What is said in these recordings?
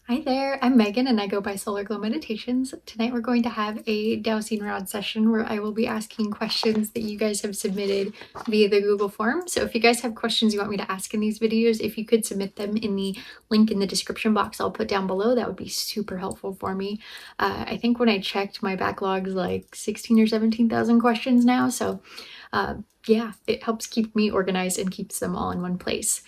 Hi there, I'm Megan and I go by Solar Glow Meditations. Tonight we're going to have a dowsing rod session where I will be asking questions that you guys have submitted via the Google form. So if you guys have questions you want me to ask in these videos, if you could submit them in the link in the description box I'll put down below, that would be super helpful for me. I think when I checked, my backlog's like 16 or 17,000 questions now. So yeah, it helps keep me organized and keeps them all in one place.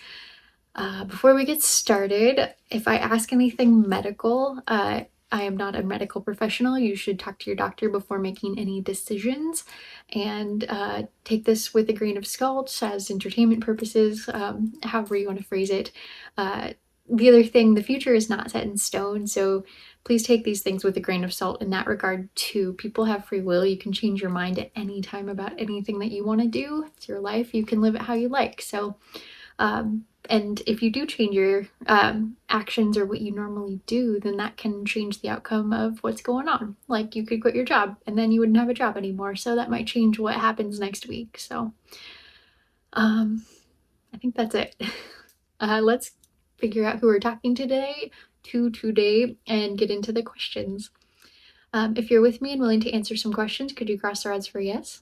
Before we get started, if I ask anything medical, I am not a medical professional. You should talk to your doctor before making any decisions, and take this with a grain of salt as entertainment purposes, however you want to phrase it. The other thing, the future is not set in stone, so please take these things with a grain of salt in that regard too. People have free will. You can change your mind at any time about anything that you want to do. It's your life. You can live it how you like. So and if you do change your actions or what you normally do, then that can change the outcome of what's going on. Like you could quit your job and then you wouldn't have a job anymore. So that might change what happens next week. So I think that's it. Let's figure out who we're talking to today and get into the questions. If you're with me and willing to answer some questions, could you cross the rods for yes?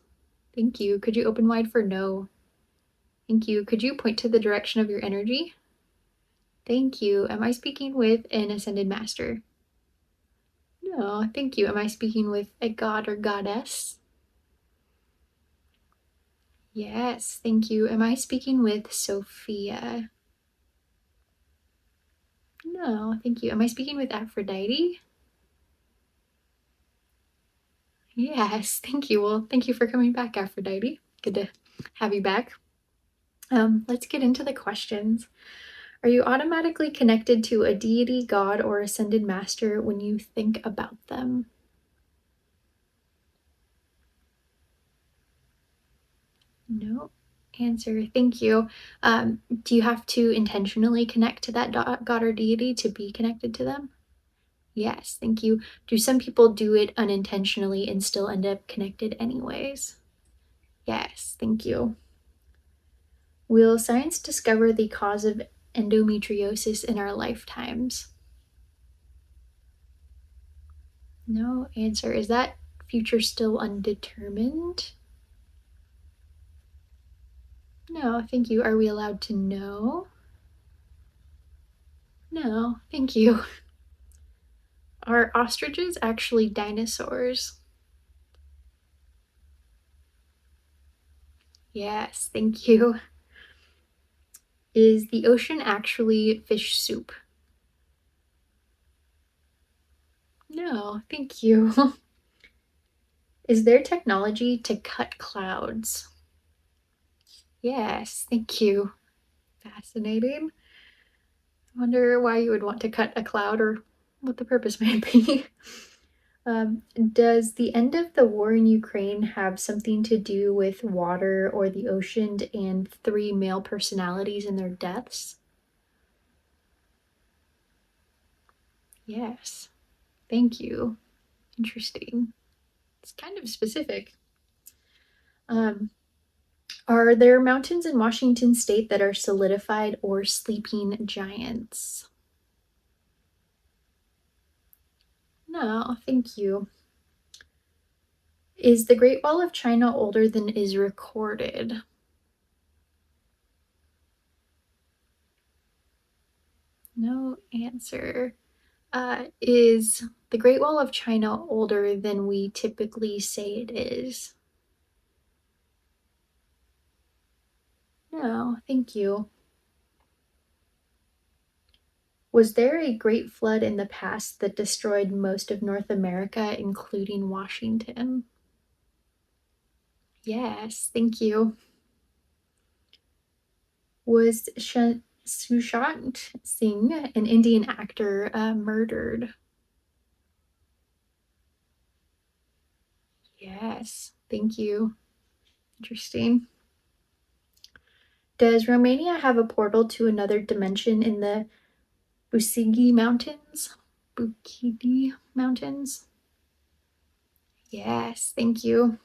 Thank you. Could you open wide for no? Thank you. Could you point to the direction of your energy? Thank you. Am I speaking with an ascended master? No, thank you. Am I speaking with a god or goddess? Yes, thank you. Am I speaking with Sophia? No, thank you. Am I speaking with Aphrodite? Yes, thank you. Well, thank you for coming back, Aphrodite. Good to have you back. Let's get into the questions. Are you automatically connected to a deity, god, or ascended master when you think about them? No. Answer, thank you. Do you have to intentionally connect to that god or deity to be connected to them? Yes, thank you. Do some people do it unintentionally and still end up connected anyways? Yes, thank you. Will science discover the cause of endometriosis in our lifetimes? No. Answer, is that future still undetermined? No, thank you. Are we allowed to know? No, thank you. Are ostriches actually dinosaurs? Yes, thank you. Is the ocean actually fish soup? No, thank you. Is there technology to cut clouds? Yes, thank you. Fascinating. I wonder why you would want to cut a cloud or what the purpose might be. Does the end of the war in Ukraine have something to do with water or the ocean and three male personalities and their deaths? Yes, thank you. Interesting. It's kind of specific. Are there mountains in Washington state that are solidified or sleeping giants? No, thank you. Is the Great Wall of China older than is recorded? No answer. Is the Great Wall of China older than we typically say it is? No, thank you. Was there a great flood in the past that destroyed most of North America, including Washington? Yes, thank you. Was Sushant Singh, an Indian actor, murdered? Yes, thank you. Interesting. Does Romania have a portal to another dimension in the Busigi Mountains? Bukidi Mountains? Yes, thank you.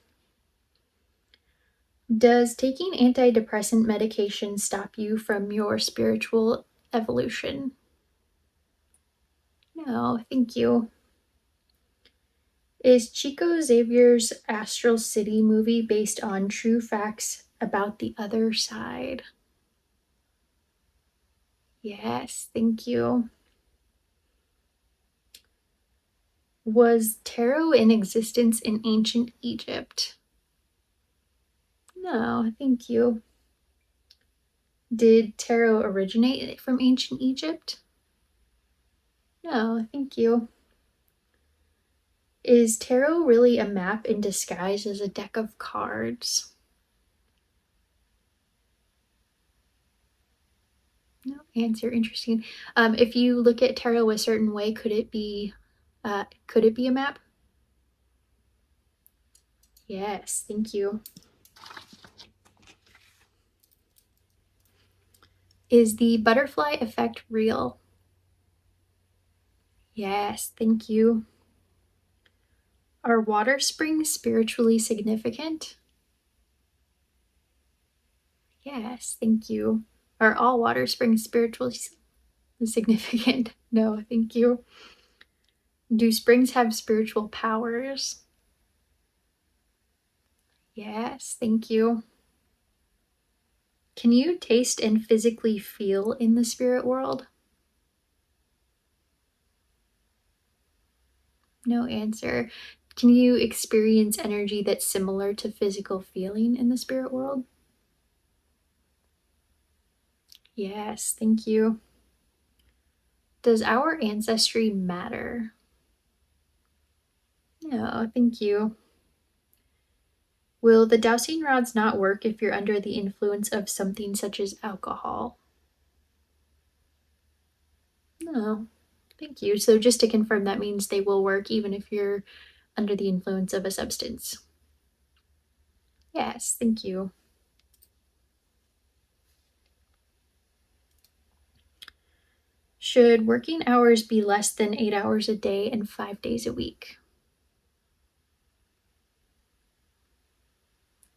Does taking antidepressant medication stop you from your spiritual evolution? No, thank you. Is Chico Xavier's Astral City movie based on true facts about the other side? Yes, thank you. Was tarot in existence in ancient Egypt? No, thank you. Did tarot originate from ancient Egypt? No, thank you. Is tarot really a map in disguise as a deck of cards? No answer. Interesting. If you look at tarot a certain way, could it be a map? Yes, thank you. Is the butterfly effect real? Yes, thank you. Are water springs spiritually significant? Yes, thank you. Are all water springs spiritually significant? No, thank you. Do springs have spiritual powers? Yes, thank you. Can you taste and physically feel in the spirit world? No answer. Can you experience energy that's similar to physical feeling in the spirit world? Yes, thank you. Does our ancestry matter? No, thank you. Will the dowsing rods not work if you're under the influence of something such as alcohol? No, thank you. So just to confirm, that means they will work even if you're under the influence of a substance. Yes, thank you. Should working hours be less than 8 hours a day and 5 days a week?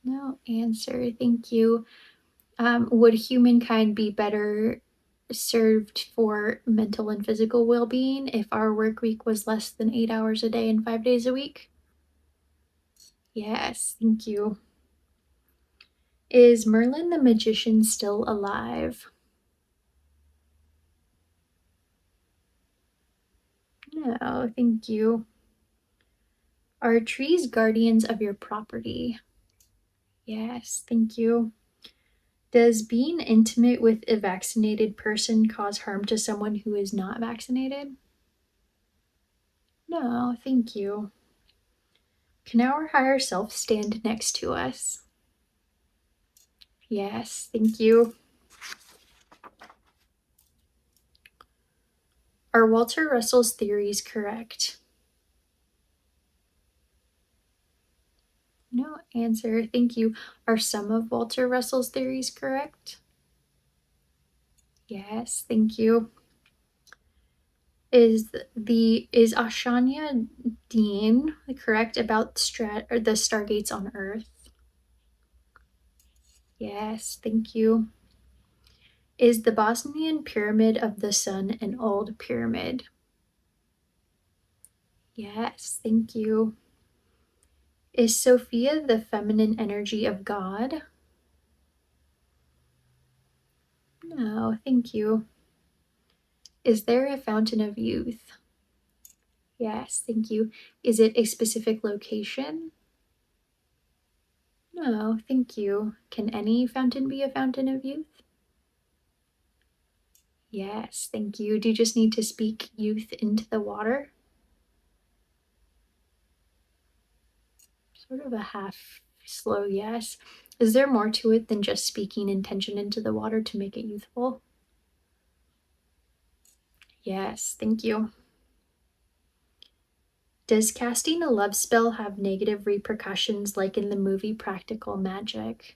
No answer. Thank you. Would humankind be better served for mental and physical well being if our work week was less than 8 hours a day and 5 days a week? Yes, thank you. Is Merlin the magician still alive? No, thank you. Are trees guardians of your property? Yes, thank you. Does being intimate with a vaccinated person cause harm to someone who is not vaccinated? No, thank you. Can our higher self stand next to us? Yes, thank you. Are Walter Russell's theories correct? No answer, thank you. Are some of Walter Russell's theories correct? Yes, thank you. Is Ashanya Dean correct about the stargates on Earth? Yes, thank you. Is the Bosnian Pyramid of the Sun an old pyramid? Yes, thank you. Is Sophia the feminine energy of God? No, thank you. Is there a fountain of youth? Yes, thank you. Is it a specific location? No, thank you. Can any fountain be a fountain of youth? Yes, thank you. Do you just need to speak youth into the water? Sort of a half slow yes. Is there more to it than just speaking intention into the water to make it youthful? Yes, thank you. Does casting a love spell have negative repercussions like in the movie Practical Magic?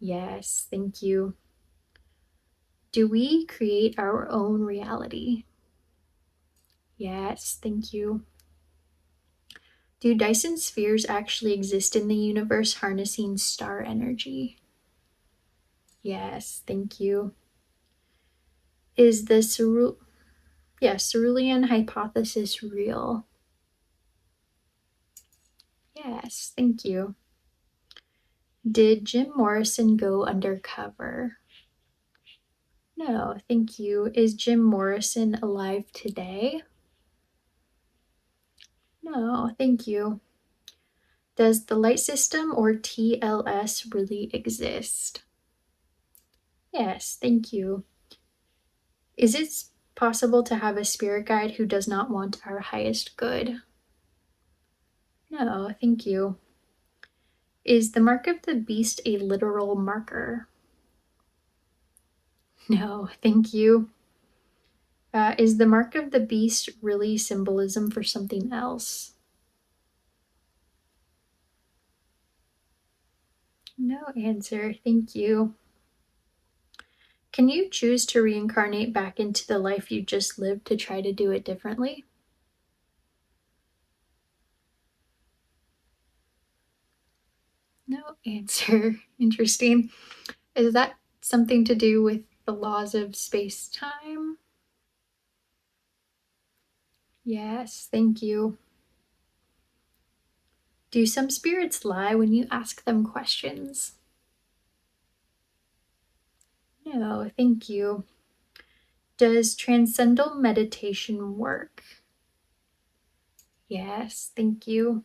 Yes, thank you. Do we create our own reality? Yes, thank you. Do Dyson spheres actually exist in the universe harnessing star energy? Yes, thank you. Is the Yes, cerulean hypothesis real. Yes, thank you. Did Jim Morrison go undercover? No, thank you. Is Jim Morrison alive today? No, thank you. Does the light system or TLS really exist? Yes, thank you. Is it possible to have a spirit guide who does not want our highest good? No, thank you. Is the mark of the beast a literal marker? No, thank you. Is the mark of the beast really symbolism for something else? No answer, thank you. Can you choose to reincarnate back into the life you just lived to try to do it differently? No answer. Interesting. Is that something to do with the laws of space time? Yes, thank you. Do some spirits lie when you ask them questions? No, thank you. Does transcendental meditation work? Yes, thank you.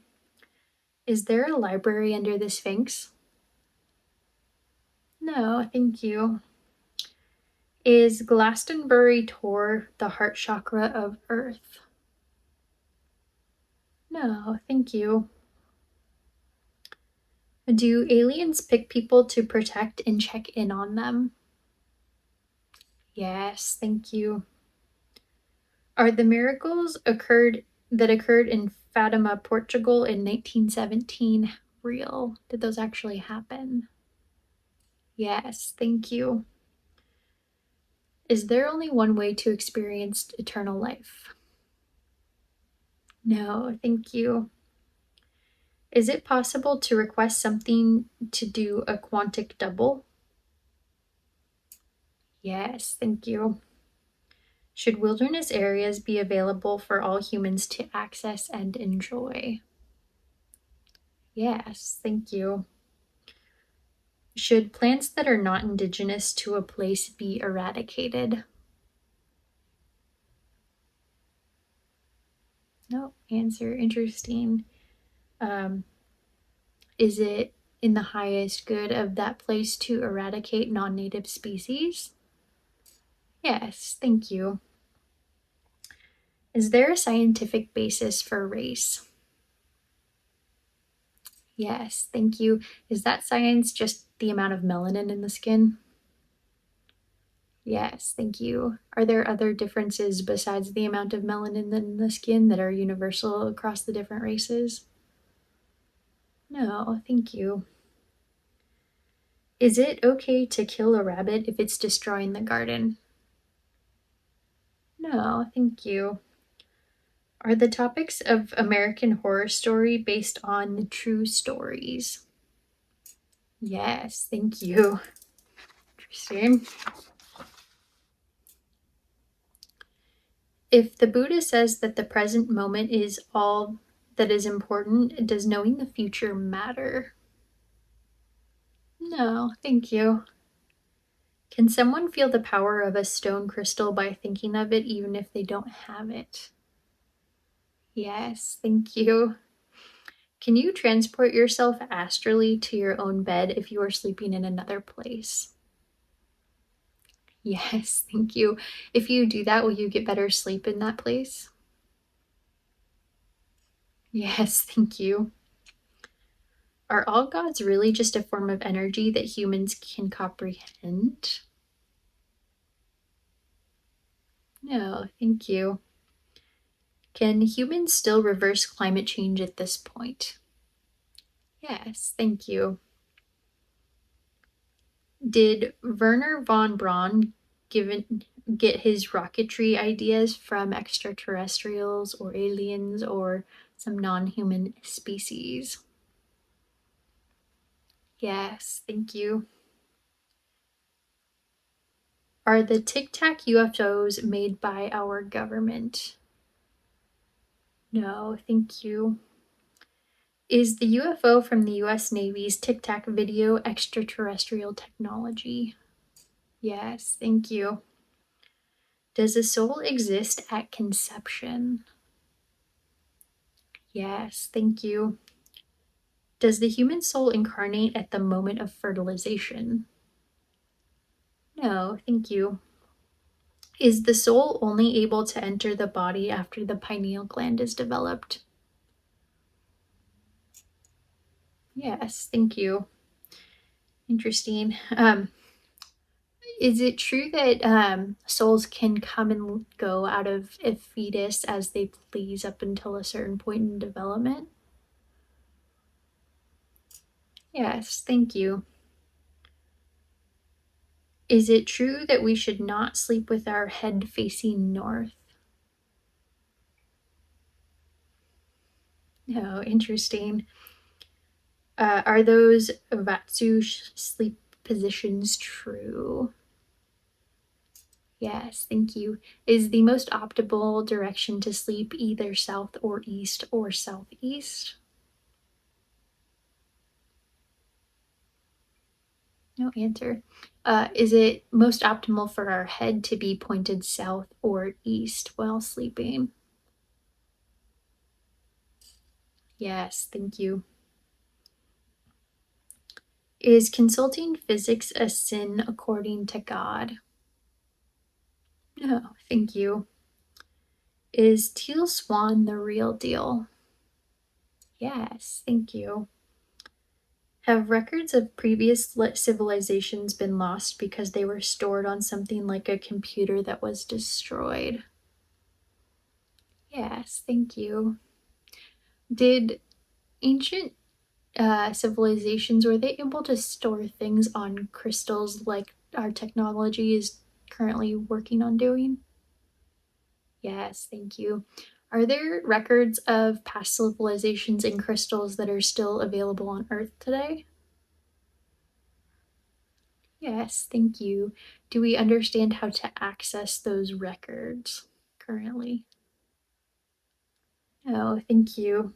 Is there a library under the Sphinx? No, thank you. Is Glastonbury Tor the heart chakra of Earth? No, thank you. Do aliens pick people to protect and check in on them? Yes, thank you. Are the miracles occurred in Fatima, Portugal in 1917 real? Did those actually happen? Yes, thank you. Is there only one way to experience eternal life? No, thank you. Is it possible to request something to do a quantic double? Yes, thank you. Should wilderness areas be available for all humans to access and enjoy? Yes, thank you. Should plants that are not indigenous to a place be eradicated? No answer. Interesting. Um, is it in the highest good of that place to eradicate non-native species? Yes, thank you. Is there a scientific basis for race? Yes, thank you. Is that science just the amount of melanin in the skin? Yes, thank you. Are there other differences besides the amount of melanin in the skin that are universal across the different races? No, thank you. Is it okay to kill a rabbit if it's destroying the garden? No, thank you. Are the topics of American Horror Story based on true stories? Yes, thank you. Interesting. If the Buddha says that the present moment is all that is important, does knowing the future matter? No, thank you. Can someone feel the power of a stone crystal by thinking of it even if they don't have it? Yes, thank you. Can you transport yourself astrally to your own bed if you are sleeping in another place? Yes, thank you. If you do that, will you get better sleep in that place? Yes, thank you. Are all gods really just a form of energy that humans can comprehend? No, thank you. Can humans still reverse climate change at this point? Yes, thank you. Did Werner von Braun get his rocketry ideas from extraterrestrials or aliens or some non-human species? Yes, thank you. Are the Tic Tac UFOs made by our government? No, thank you. Is the UFO from the US Navy's Tic Tac video extraterrestrial technology? Yes, thank you. Does the soul exist at conception? Yes, thank you. Does the human soul incarnate at the moment of fertilization? No, thank you. Is the soul only able to enter the body after the pineal gland is developed? Yes, thank you. Interesting. Is it true that souls can come and go out of a fetus as they please up until a certain point in development? Yes, thank you. Is it true that we should not sleep with our head facing north? No, interesting. Are those Vatsu sleep positions true? Yes, thank you. Is the most optimal direction to sleep either south or east or southeast? No answer. Is it most optimal for our head to be pointed south or east while sleeping? Yes, thank you. Is consulting physics a sin according to God? No, thank you. Is teal swan the real deal? Yes, thank you. Have records of previous civilizations been lost because they were stored on something like a computer that was destroyed? Yes, thank you. Did ancient civilizations, were they able to store things on crystals like our technology is currently working on doing? Yes, thank you. Are there records of past civilizations in crystals that are still available on Earth today? Yes, thank you. Do we understand how to access those records currently? Oh, thank you.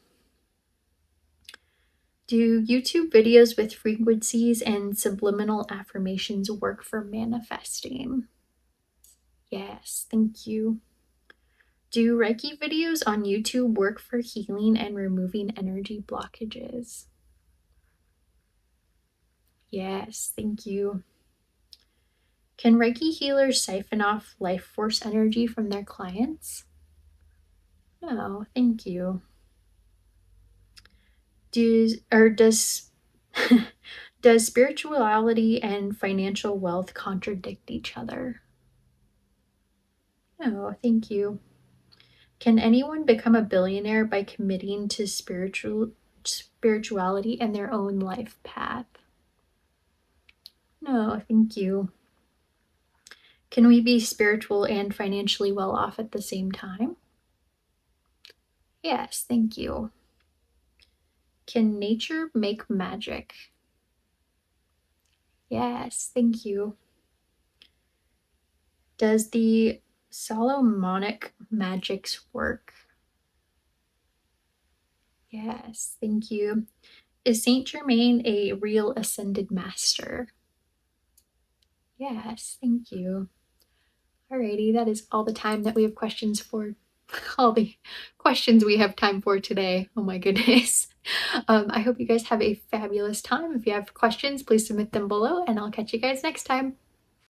Do YouTube videos with frequencies and subliminal affirmations work for manifesting? Yes, thank you. Do Reiki videos on YouTube work for healing and removing energy blockages? Yes, thank you. Can Reiki healers siphon off life force energy from their clients? No, thank you. Does does spirituality and financial wealth contradict each other? No, thank you. Can anyone become a billionaire by committing to spirituality and their own life path? No, thank you. Can we be spiritual and financially well off at the same time? Yes, thank you. Can nature make magic? Yes, thank you. Does the Solomonic magics work? Yes, thank you. Is Saint Germain a real ascended master? Yes, thank you. Alrighty, that is all the time that we have questions for. All the questions we have time for today. Oh my goodness. I hope you guys have a fabulous time. If you have questions, please submit them below, and I'll catch you guys next time.